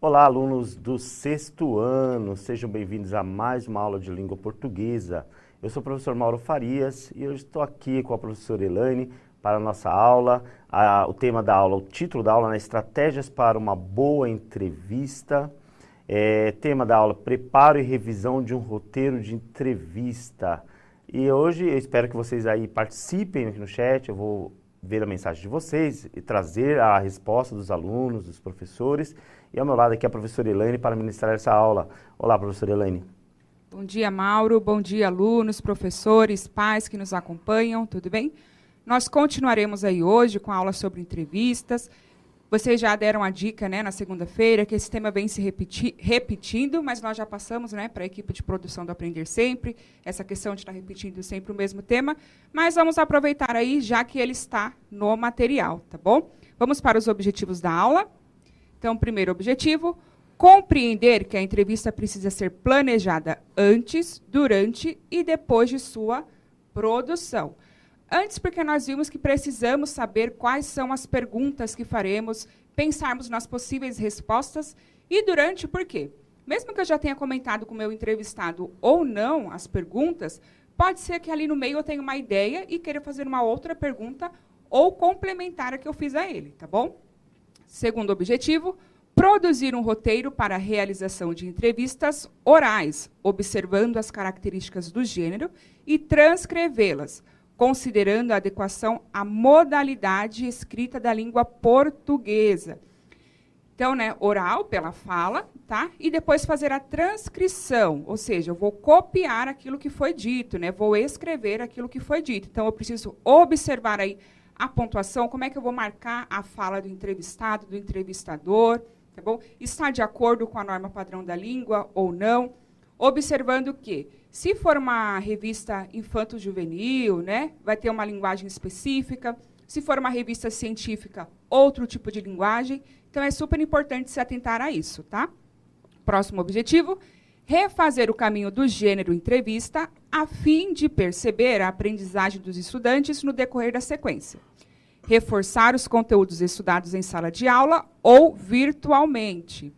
Olá, alunos do sexto ano, sejam bem-vindos a mais uma aula de língua portuguesa. Eu sou o professor Mauro Farias e hoje estou aqui com a professora Elaine para a nossa aula. O tema da aula, o título da aula é Estratégias para uma boa entrevista. Tema da aula, preparo e revisão de um roteiro de entrevista. E hoje eu espero que vocês aí participem aqui no chat, eu vou ver a mensagem de vocês e trazer a resposta dos alunos, dos professores. E ao meu lado aqui a professora Elaine para ministrar essa aula. Olá, professora Elaine. Bom dia, Mauro. Bom dia, alunos, professores, pais que nos acompanham, tudo bem? Nós continuaremos aí hoje com a aula sobre entrevistas. Vocês já deram a dica, né, na segunda-feira, que esse tema vem se repetindo, mas nós já passamos, né, para a equipe de produção do Aprender Sempre, essa questão de estar repetindo sempre o mesmo tema, mas vamos aproveitar aí, já que ele está no material, tá bom? Vamos para os objetivos da aula. Então, primeiro objetivo, compreender que a entrevista precisa ser planejada antes, durante e depois de sua produção. Antes, porque nós vimos que precisamos saber quais são as perguntas que faremos, pensarmos nas possíveis respostas, e durante, por quê? Mesmo que eu já tenha comentado com o meu entrevistado ou não as perguntas, pode ser que ali no meio eu tenha uma ideia e queira fazer uma outra pergunta ou complementar a que eu fiz a ele, tá bom? Segundo objetivo, produzir um roteiro para a realização de entrevistas orais, observando as características do gênero e transcrevê-las, considerando a adequação à modalidade escrita da língua portuguesa. Então, né, oral, pela fala, tá? E depois fazer a transcrição, ou seja, eu vou copiar aquilo que foi dito, né? Vou escrever aquilo que foi dito. Então, eu preciso observar aí a pontuação, como é que eu vou marcar a fala do entrevistado, do entrevistador, tá bom? Está de acordo com a norma padrão da língua ou não? Observando que, se for uma revista infanto-juvenil, né, vai ter uma linguagem específica. Se for uma revista científica, outro tipo de linguagem. Então, é super importante se atentar a isso, tá? Próximo objetivo, refazer o caminho do gênero entrevista a fim de perceber a aprendizagem dos estudantes no decorrer da sequência. Reforçar os conteúdos estudados em sala de aula ou virtualmente.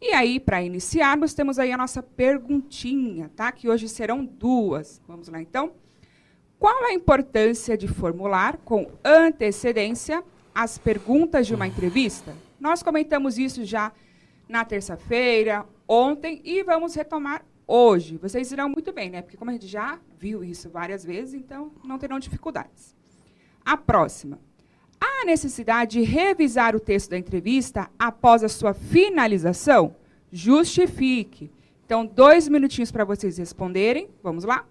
E aí, para iniciarmos, temos aí a nossa perguntinha, tá? Que hoje serão duas. Vamos lá, então? Qual a importância de formular com antecedência as perguntas de uma entrevista? Nós comentamos isso já na terça-feira, ontem, e vamos retomar hoje. Vocês irão muito bem, né? Porque como a gente já viu isso várias vezes, então não terão dificuldades. A próxima. Há necessidade de revisar o texto da entrevista após a sua finalização? Justifique. Então, 2 minutinhos para vocês responderem. Vamos lá?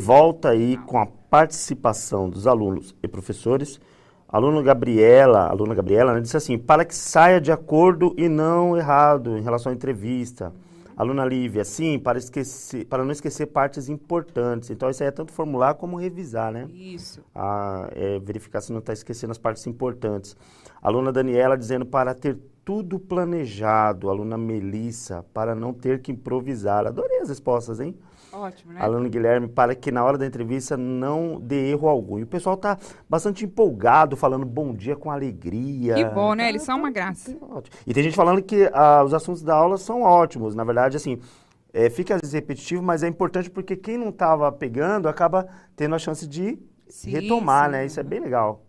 volta aí com a participação dos alunos e professores. A aluna Gabriela, né, disse assim, para que saia de acordo e não errado em relação à entrevista. Aluna Lívia, sim, para não esquecer partes importantes. Então, isso aí é tanto formular como revisar, né? Isso. Verificar se não está esquecendo as partes importantes. Aluna Daniela dizendo para ter tudo planejado. Aluna Melissa, para não ter que improvisar. Adorei as respostas, hein? Ótimo, né? Aluno Guilherme, para que na hora da entrevista não dê erro algum. E o pessoal está bastante empolgado, falando bom dia com alegria. Que bom, né? Eles são uma graça. Ótimo. E tem gente falando que os assuntos da aula são ótimos. Na verdade, assim, fica às vezes repetitivo, mas é importante porque quem não estava pegando acaba tendo a chance de retomar, né? Isso é bem legal.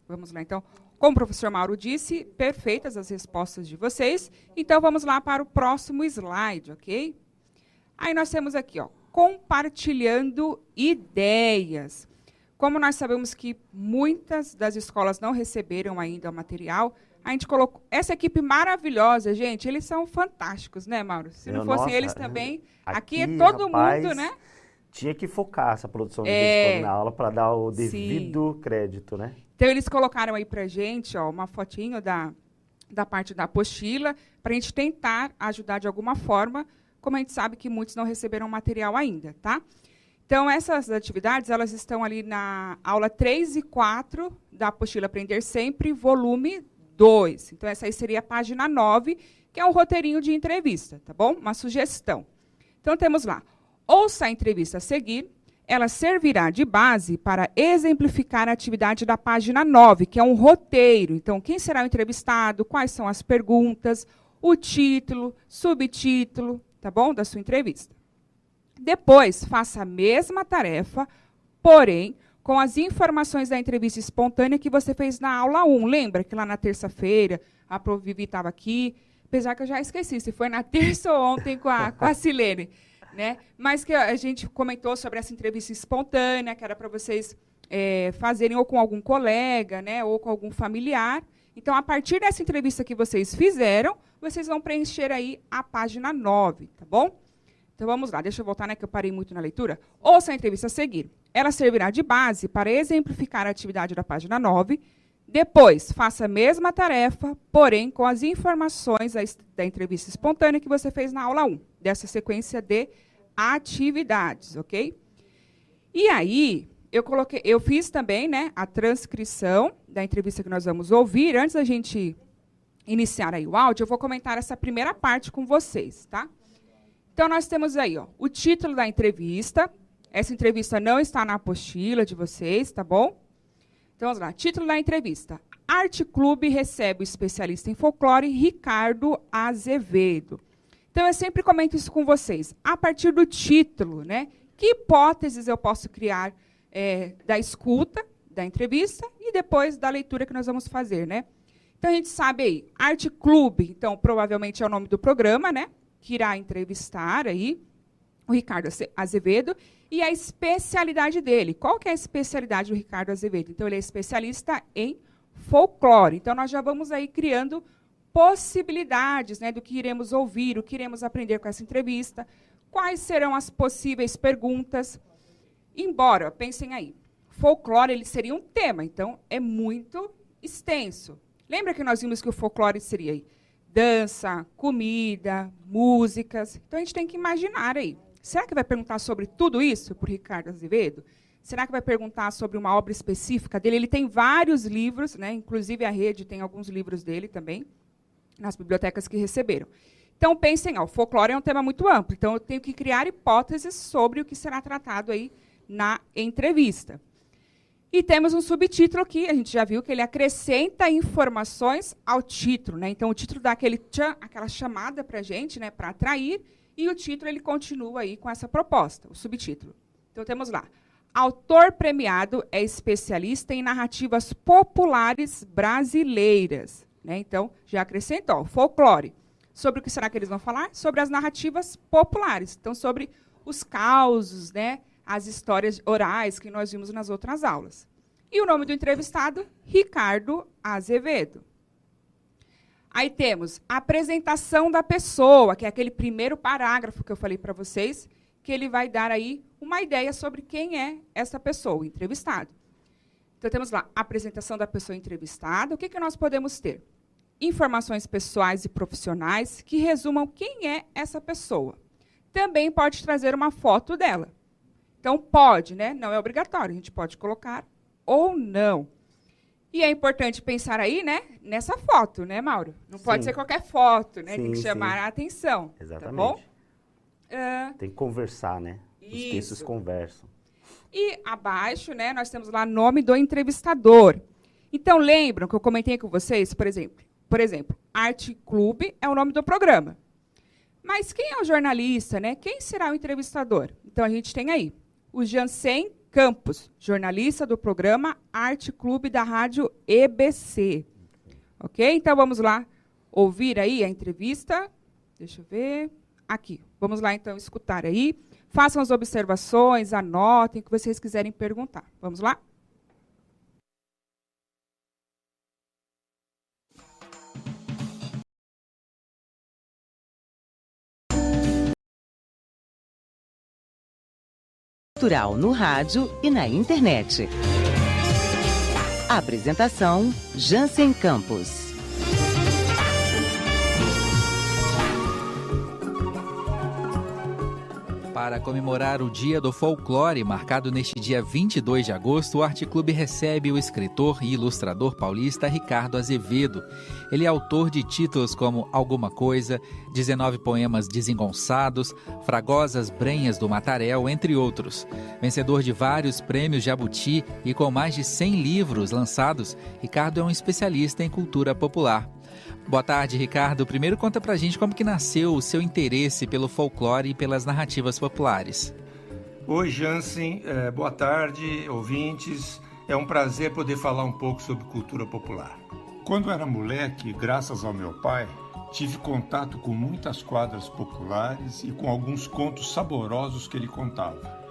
Vamos lá, então. Como o professor Mauro disse, perfeitas as respostas de vocês. Então, vamos lá para o próximo slide, ok? Aí nós temos aqui, ó, compartilhando ideias. Como nós sabemos que muitas das escolas não receberam ainda o material, a gente colocou essa equipe maravilhosa, gente, eles são fantásticos, né, Mauro? Se não fossem eles também, aqui é todo mundo, né? Tinha que focar essa produção de vídeo na aula para dar o devido crédito, né? Então, eles colocaram aí pra gente, ó, uma fotinho da parte da apostila, para a gente tentar ajudar de alguma forma, como a gente sabe que muitos não receberam material ainda, tá? Então, essas atividades, elas estão ali na aula 3 e 4 da apostila Aprender Sempre, volume 2. Então, essa aí seria a página 9, que é um roteirinho de entrevista, tá bom? Uma sugestão. Então, temos lá, ouça a entrevista a seguir, ela servirá de base para exemplificar a atividade da página 9, que é um roteiro. Então, quem será o entrevistado, quais são as perguntas, o título, subtítulo, tá bom? Da sua entrevista. Depois, faça a mesma tarefa, porém, com as informações da entrevista espontânea que você fez na aula 1. Lembra que lá na terça-feira a Prof. Vivi estava aqui, apesar que eu já esqueci se foi na terça ou ontem com a Silene, né? Mas que a gente comentou sobre essa entrevista espontânea, que era para vocês fazerem ou com algum colega, né, ou com algum familiar. Então, a partir dessa entrevista que vocês fizeram, vocês vão preencher aí a página 9, tá bom? Então, vamos lá. Deixa eu voltar, né, que eu parei muito na leitura. Ouça a entrevista a seguir. Ela servirá de base para exemplificar a atividade da página 9. Depois, faça a mesma tarefa, porém, com as informações da entrevista espontânea que você fez na aula 1, dessa sequência de atividades, ok? E aí, eu fiz também, né, a transcrição da entrevista que nós vamos ouvir. Antes da gente iniciar aí o áudio, eu vou comentar essa primeira parte com vocês, tá? Então, nós temos aí, ó, o título da entrevista. Essa entrevista não está na apostila de vocês, tá bom? Então, vamos lá. Título da entrevista. Arte Clube recebe o especialista em folclore Ricardo Azevedo. Então, eu sempre comento isso com vocês. A partir do título, né? Que hipóteses eu posso criar da escuta da entrevista e depois da leitura que nós vamos fazer, né? Então, a gente sabe aí, Arte Clube, então, provavelmente é o nome do programa, né? Que irá entrevistar aí o Ricardo Azevedo e a especialidade dele. Qual que é a especialidade do Ricardo Azevedo? Então, ele é especialista em folclore. Então, nós já vamos aí criando possibilidades, né, do que iremos ouvir, o que iremos aprender com essa entrevista, quais serão as possíveis perguntas. Embora, pensem aí, folclore ele seria um tema, então é muito extenso. Lembra que nós vimos que o folclore seria aí dança, comida, músicas. Então, a gente tem que imaginar aí. Será que vai perguntar sobre tudo isso para o Ricardo Azevedo? Será que vai perguntar sobre uma obra específica dele? Ele tem vários livros, né? Inclusive a rede tem alguns livros dele também, nas bibliotecas que receberam. Então, pensem, ó, o folclore é um tema muito amplo, então eu tenho que criar hipóteses sobre o que será tratado aí na entrevista. E temos um subtítulo aqui, a gente já viu que ele acrescenta informações ao título, né? Então, o título dá aquele tchan, aquela chamada para a gente, né, para atrair, e o título ele continua aí com essa proposta, o subtítulo. Então, temos lá. Autor premiado é especialista em narrativas populares brasileiras. Né? Então, já acrescentou, folclore. Sobre o que será que eles vão falar? Sobre as narrativas populares. Então, sobre os causos, né? As histórias orais que nós vimos nas outras aulas. E o nome do entrevistado? Ricardo Azevedo. Aí temos a apresentação da pessoa, que é aquele primeiro parágrafo que eu falei para vocês, que ele vai dar aí uma ideia sobre quem é essa pessoa, o entrevistado. Então, temos lá a apresentação da pessoa entrevistada. O que nós podemos ter? Informações pessoais e profissionais que resumam quem é essa pessoa. Também pode trazer uma foto dela. Então, pode, né? Não é obrigatório, a gente pode colocar ou não. E é importante pensar aí, né, nessa foto, né, Mauro? Não pode ser qualquer foto, né? Tem que chamar a atenção. Exatamente. Tá bom? Tem que conversar, né? Os textos conversam. E abaixo, né, nós temos lá nome do entrevistador. Então, lembram que eu comentei com vocês, por exemplo, Arte Clube é o nome do programa. Mas quem é o jornalista, né? Quem será o entrevistador? Então, a gente tem aí o Jansen Campos, jornalista do programa Arte Clube da Rádio EBC. Ok? Então, vamos lá ouvir aí a entrevista. Deixa eu ver. Aqui. Vamos lá, então, escutar aí. Façam as observações, anotem o que vocês quiserem perguntar. Vamos lá? Cultural no rádio e na internet. Apresentação: Jansen Campos. Para comemorar o Dia do Folclore, marcado neste dia 22 de agosto, o Arte Clube recebe o escritor e ilustrador paulista Ricardo Azevedo. Ele é autor de títulos como Alguma Coisa, 19 poemas desengonçados, Fragosas Brenhas do Matarel, entre outros. Vencedor de vários prêmios Jabuti e com mais de 100 livros lançados, Ricardo é um especialista em cultura popular. Boa tarde, Ricardo. Primeiro conta pra gente como que nasceu o seu interesse pelo folclore e pelas narrativas populares. Oi, Jansen. Boa tarde, ouvintes. É um prazer poder falar um pouco sobre cultura popular. Quando era moleque, graças ao meu pai, tive contato com muitas quadras populares e com alguns contos saborosos que ele contava.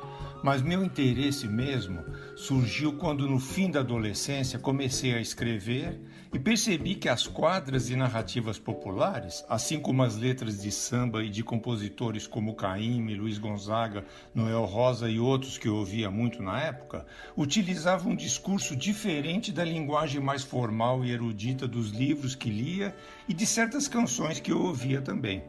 Mas meu interesse mesmo surgiu quando, no fim da adolescência, comecei a escrever e percebi que as quadras e narrativas populares, assim como as letras de samba e de compositores como Caymmi, Luiz Gonzaga, Noel Rosa e outros que eu ouvia muito na época, utilizavam um discurso diferente da linguagem mais formal e erudita dos livros que lia e de certas canções que eu ouvia também.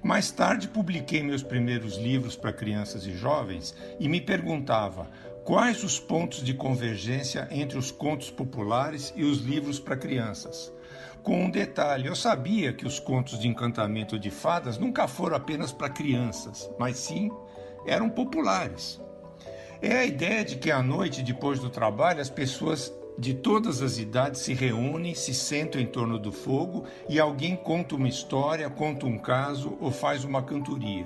Mais tarde, publiquei meus primeiros livros para crianças e jovens e me perguntava quais os pontos de convergência entre os contos populares e os livros para crianças. Com um detalhe, eu sabia que os contos de encantamento de fadas nunca foram apenas para crianças, mas sim eram populares. É a ideia de que à noite, depois do trabalho, as pessoas de todas as idades se reúnem, se sentam em torno do fogo e alguém conta uma história, conta um caso ou faz uma cantoria.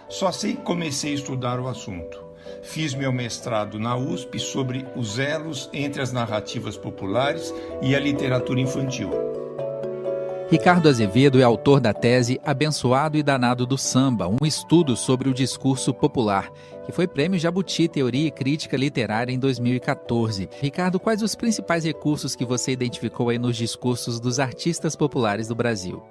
Só sei que comecei a estudar o assunto. Fiz meu mestrado na USP sobre os elos entre as narrativas populares e a literatura infantil. Ricardo Azevedo é autor da tese Abençoado e Danado do Samba, um estudo sobre o discurso popular, que foi prêmio Jabuti Teoria e Crítica Literária em 2014. Ricardo, quais os principais recursos que você identificou aí nos discursos dos artistas populares do Brasil?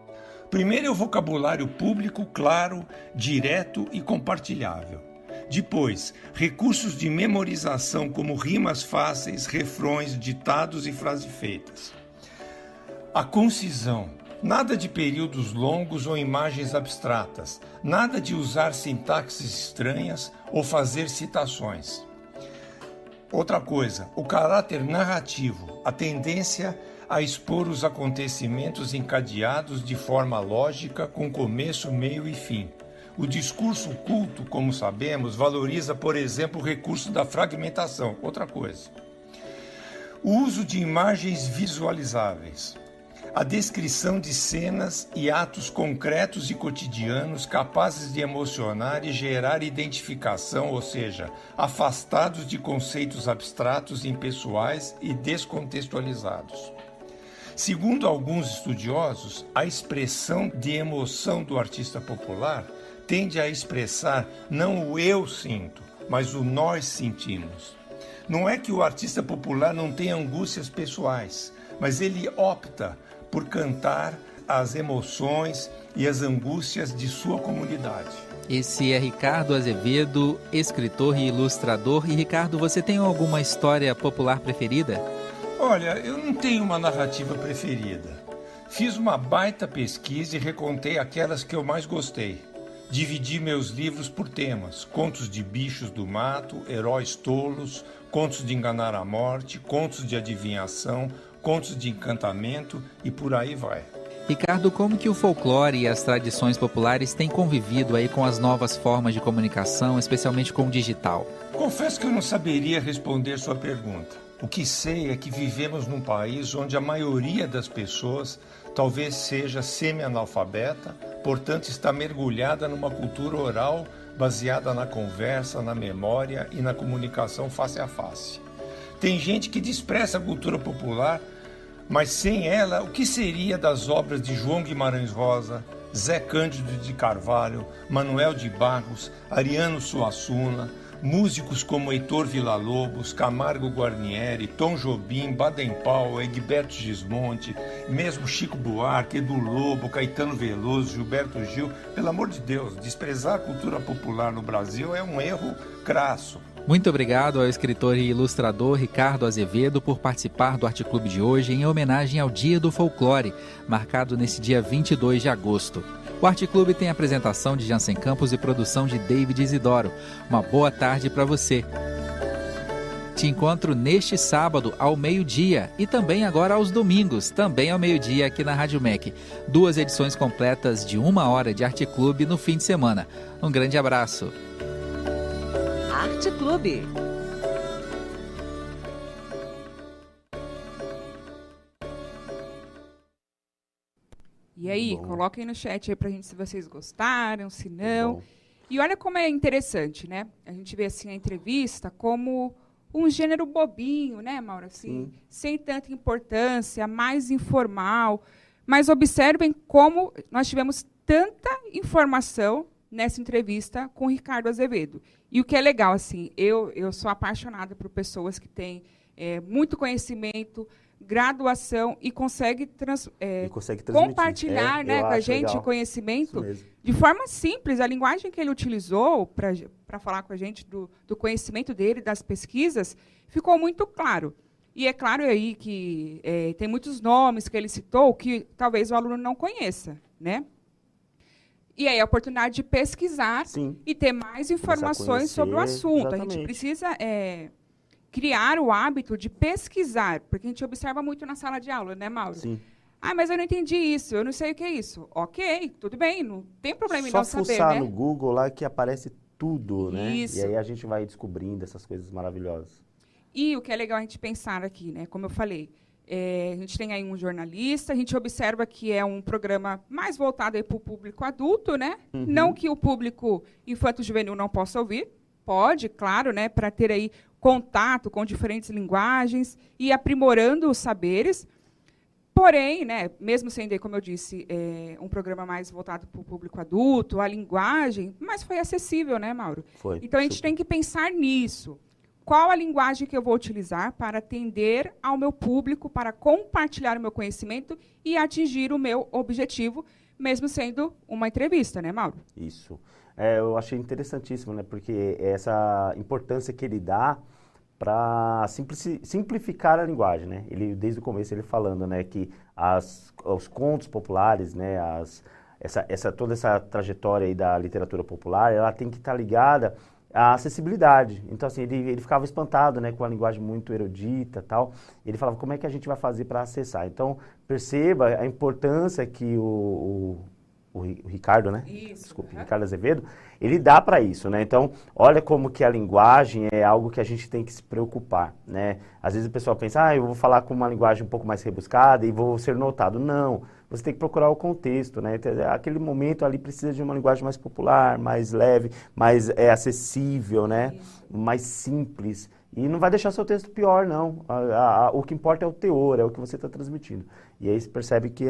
Primeiro é o vocabulário público, claro, direto e compartilhável. Depois, recursos de memorização como rimas fáceis, refrões, ditados e frases feitas. A concisão. Nada de períodos longos ou imagens abstratas, nada de usar sintaxes estranhas ou fazer citações. Outra coisa, o caráter narrativo, a tendência a expor os acontecimentos encadeados de forma lógica, com começo, meio e fim. O discurso culto, como sabemos, valoriza, por exemplo, o recurso da fragmentação. Outra coisa. O uso de imagens visualizáveis. A descrição de cenas e atos concretos e cotidianos capazes de emocionar e gerar identificação, ou seja, afastados de conceitos abstratos, impessoais e descontextualizados. Segundo alguns estudiosos, a expressão de emoção do artista popular tende a expressar não o eu sinto, mas o nós sentimos. Não é que o artista popular não tenha angústias pessoais, mas ele opta por cantar as emoções e as angústias de sua comunidade. Esse é Ricardo Azevedo, escritor e ilustrador. E, Ricardo, você tem alguma história popular preferida? Olha, eu não tenho uma narrativa preferida. Fiz uma baita pesquisa e recontei aquelas que eu mais gostei. Dividi meus livros por temas: contos de bichos do mato, heróis tolos, contos de enganar a morte, contos de adivinhação, contos de encantamento e por aí vai. Ricardo, como que o folclore e as tradições populares têm convivido aí com as novas formas de comunicação, especialmente com o digital? Confesso que eu não saberia responder sua pergunta. O que sei é que vivemos num país onde a maioria das pessoas talvez seja semi-analfabeta, portanto está mergulhada numa cultura oral baseada na conversa, na memória e na comunicação face a face. Tem gente que despreza a cultura popular, mas sem ela, o que seria das obras de João Guimarães Rosa, Zé Cândido de Carvalho, Manuel de Barros, Ariano Suassuna, músicos como Heitor Villa-Lobos, Camargo Guarnieri, Tom Jobim, Baden-Powell, Egberto Gismonti, mesmo Chico Buarque, Edu Lobo, Caetano Veloso, Gilberto Gil. Pelo amor de Deus, desprezar a cultura popular no Brasil é um erro crasso. Muito obrigado ao escritor e ilustrador Ricardo Azevedo por participar do Arte Clube de hoje em homenagem ao Dia do Folclore, marcado nesse dia 22 de agosto. O Arte Clube tem apresentação de Jansen Campos e produção de David Isidoro. Uma boa tarde para você. Te encontro neste sábado ao meio-dia e também agora aos domingos, também ao meio-dia aqui na Rádio MEC. 2 edições completas de 1 hora de Arte Clube no fim de semana. Um grande abraço. Arte Clube. E aí, coloquem no chat aí pra gente se vocês gostaram, se não. Bom. E olha como é interessante, né? A gente vê assim a entrevista como um gênero bobinho, né, Mauro? Assim, sem tanta importância, mais informal. Mas observem como nós tivemos tanta informação nessa entrevista com o Ricardo Azevedo. E o que é legal, assim, eu sou apaixonada por pessoas que têm muito conhecimento, graduação e consegue compartilhar com a gente legal. Conhecimento de forma simples. A linguagem que ele utilizou para falar com a gente do conhecimento dele, das pesquisas, ficou muito claro. E é claro aí que tem muitos nomes que ele citou que talvez o aluno não conheça, né? E aí a oportunidade de pesquisar e ter mais informações sobre o assunto. Exatamente. A gente precisa criar o hábito de pesquisar, porque a gente observa muito na sala de aula, né, Mauro? Sim. Ah, mas eu não entendi isso, eu não sei o que é isso. Ok, tudo bem, não tem problema em não saber, né? Só fuçar no Google lá que aparece tudo, né? Isso. E aí a gente vai descobrindo essas coisas maravilhosas. E o que é legal a gente pensar aqui, né? Como eu falei, a gente tem aí um jornalista, a gente observa que é um programa mais voltado para o público adulto, né? Uhum. Não que o público infanto-juvenil não possa ouvir, pode, claro, né? Para ter aí contato com diferentes linguagens e aprimorando os saberes. Porém, né, mesmo sendo, como eu disse, um programa mais voltado para o público adulto, a linguagem, mas foi acessível, né, Mauro? Foi. Então, a gente tem que pensar nisso. Qual a linguagem que eu vou utilizar para atender ao meu público, para compartilhar o meu conhecimento e atingir o meu objetivo, mesmo sendo uma entrevista, né, Mauro? Isso. Eu achei interessantíssimo, né, porque essa importância que ele dá para simplificar a linguagem, né? Ele, desde o começo, ele falando, né, que os contos populares, né, toda essa trajetória aí da literatura popular, ela tem que estar ligada à acessibilidade. Então, assim, ele ficava espantado, né, com a linguagem muito erudita e tal. Ele falava, como é que a gente vai fazer para acessar? Então, perceba a importância que o Ricardo, né? Isso, desculpe, Ricardo Azevedo, ele dá para isso, né? Então, olha como que a linguagem é algo que a gente tem que se preocupar, né? Às vezes o pessoal pensa, eu vou falar com uma linguagem um pouco mais rebuscada e vou ser notado. Não, você tem que procurar o contexto, né? Aquele momento ali precisa de uma linguagem mais popular, mais leve, mais acessível, né? Isso. Mais simples. E não vai deixar seu texto pior, não. O que importa é o teor, é o que você está transmitindo. E aí você percebe que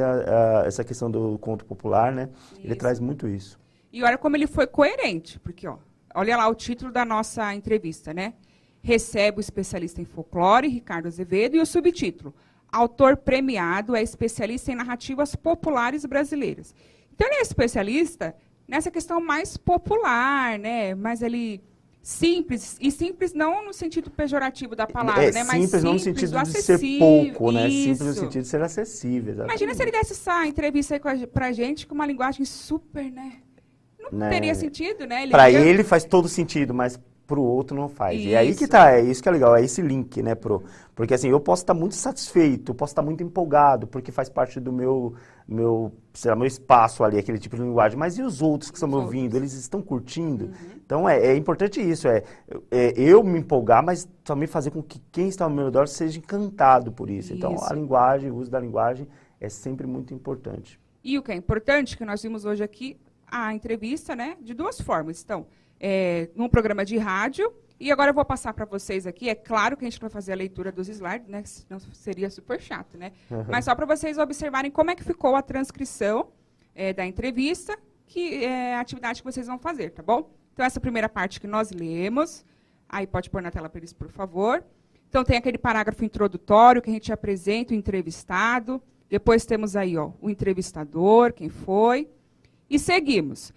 essa questão do conto popular, né? Isso. Ele traz muito isso. E olha como ele foi coerente, porque, olha lá o título da nossa entrevista, né? Recebe o especialista em folclore, Ricardo Azevedo, e o subtítulo, autor premiado, é especialista em narrativas populares brasileiras. Então, ele é especialista nessa questão mais popular, né? Mais ali simples, e simples não no sentido pejorativo da palavra, né? Mas simples não no simples, sentido o de ser acessível, pouco, né? Simples no isso. sentido de ser acessível. Imagina se ele desse essa entrevista aí pra gente com uma linguagem super, né? Não teria sentido, né? Para ele faz todo sentido, mas para o outro não faz. Isso. E é aí que tá, é isso que é legal, é esse link, né? Porque assim, eu posso estar muito satisfeito, eu posso estar muito empolgado, porque faz parte do meu espaço ali, aquele tipo de linguagem. Mas e os outros que estão me ouvindo? Eles estão curtindo? Então é importante isso, eu me empolgar, mas também fazer com que quem está ao meu redor seja encantado por isso. Então a linguagem, o uso da linguagem é sempre muito importante. E o que é importante, que nós vimos hoje aqui, a entrevista, né, de duas formas. Então, num programa de rádio, e agora eu vou passar para vocês aqui, é claro que a gente vai fazer a leitura dos slides, né, senão seria super chato, né? Mas só para vocês observarem como é que ficou a transcrição da entrevista, que é a atividade que vocês vão fazer, tá bom? Então, essa primeira parte que nós lemos, aí pode pôr na tela para eles, por favor. Então, tem aquele parágrafo introdutório que a gente apresenta o entrevistado, depois temos aí, ó, o entrevistador, quem foi, e seguimos.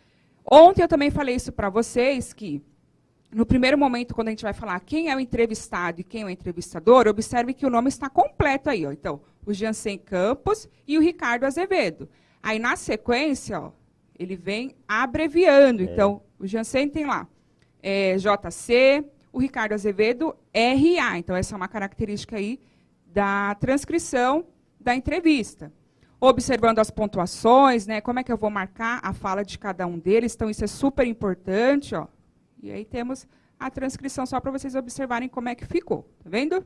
Ontem eu também falei isso para vocês, que no primeiro momento, quando a gente vai falar quem é o entrevistado e quem é o entrevistador, observe que o nome está completo aí. Ó. Então, o Jansen Campos e o Ricardo Azevedo. Aí, na sequência, ó, ele vem abreviando. Então, o Jansen tem lá JC, o Ricardo Azevedo, RA. Então, essa é uma característica aí da transcrição da entrevista. Observando as pontuações, né? Como é que eu vou marcar a fala de cada um deles. Então, isso é super importante, ó. E aí temos a transcrição só para vocês observarem como é que ficou. Tá vendo?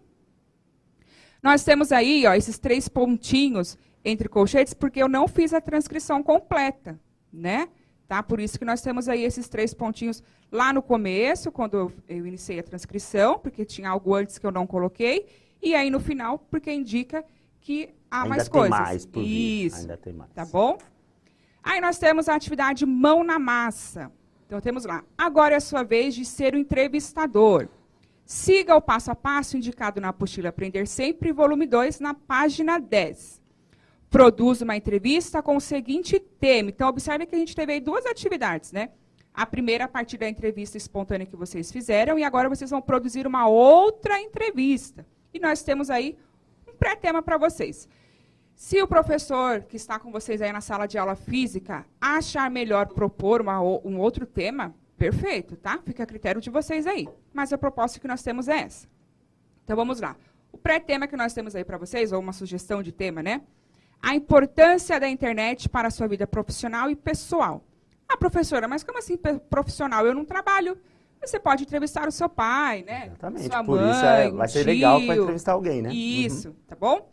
Nós temos aí, ó, esses 3 pontinhos entre colchetes, porque eu não fiz a transcrição completa, né? Tá? Por isso que nós temos aí esses 3 pontinhos lá no começo, quando eu iniciei a transcrição, porque tinha algo antes que eu não coloquei, e aí no final, porque indica que há mais coisas. Ainda tem mais por vir. Isso. Ainda tem mais. Tá bom? Aí nós temos a atividade mão na massa. Então temos lá, agora é a sua vez de ser o entrevistador. Siga o passo a passo indicado na apostila Aprender Sempre, volume 2, na página 10. Produza uma entrevista com o seguinte tema. Então observe que a gente teve aí 2 atividades, né? A primeira a partir da entrevista espontânea que vocês fizeram, e agora vocês vão produzir uma outra entrevista. E nós temos aí um pré-tema para vocês. Se o professor que está com vocês aí na sala de aula física achar melhor propor um outro tema, perfeito, tá? Fica a critério de vocês aí. Mas a proposta que nós temos é essa. Então, vamos lá. O pré-tema que nós temos aí para vocês, ou uma sugestão de tema, né? A importância da internet para a sua vida profissional e pessoal. Ah, professora, mas como assim profissional? Eu não trabalho. Você pode entrevistar o seu pai, né? Exatamente. Sua Por mãe, isso vai ser legal para tio. entrevistar alguém, né? Isso, tá bom?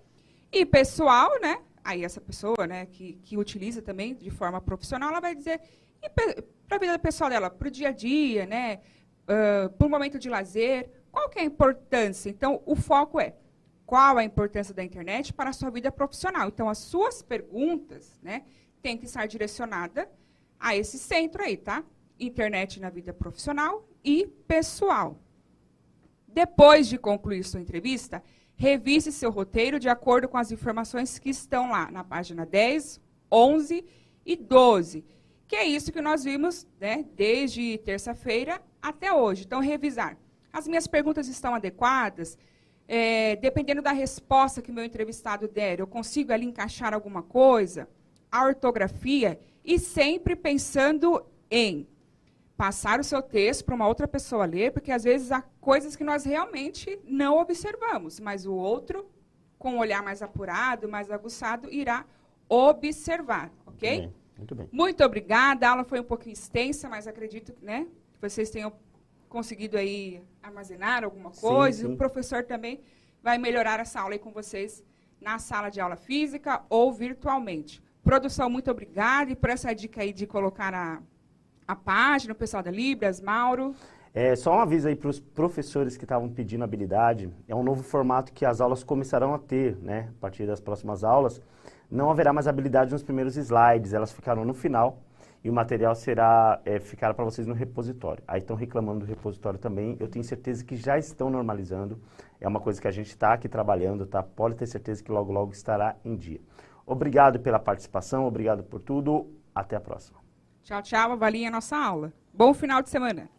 E pessoal, né? Aí essa pessoa, né, que utiliza também de forma profissional, ela vai dizer, e para a vida pessoal dela, para o dia a dia, né? Para um momento de lazer, qual que é a importância? Então, o foco é qual a importância da internet para a sua vida profissional. Então, as suas perguntas, né, têm que estar direcionadas a esse centro aí, tá? Internet na vida profissional e pessoal. Depois de concluir sua entrevista, revise seu roteiro de acordo com as informações que estão lá na página 10, 11 e 12, que é isso que nós vimos, né, desde terça-feira até hoje. Então, revisar. As minhas perguntas estão adequadas? Dependendo da resposta que o meu entrevistado der, eu consigo ali encaixar alguma coisa? A ortografia, e sempre pensando em passar o seu texto para uma outra pessoa ler, porque às vezes há coisas que nós realmente não observamos, mas o outro, com um olhar mais apurado, mais aguçado, irá observar, ok? Muito bem, muito bem. Muito obrigada, a aula foi um pouquinho extensa, mas acredito, né, que vocês tenham conseguido aí armazenar alguma coisa, sim. E o professor também vai melhorar essa aula aí com vocês na sala de aula física ou virtualmente. Produção, muito obrigada, e por essa dica aí de colocar a página, o pessoal da Libras, Mauro. Só um aviso aí para os professores que estavam pedindo habilidade, é um novo formato que as aulas começarão a ter, né? A partir das próximas aulas, não haverá mais habilidade nos primeiros slides, elas ficarão no final, e o material ficará para vocês no repositório. Aí estão reclamando do repositório também, eu tenho certeza que já estão normalizando, é uma coisa que a gente está aqui trabalhando, tá? Pode ter certeza que logo, logo estará em dia. Obrigado pela participação, obrigado por tudo, até a próxima. Tchau, tchau. Avaliem a nossa aula. Bom final de semana.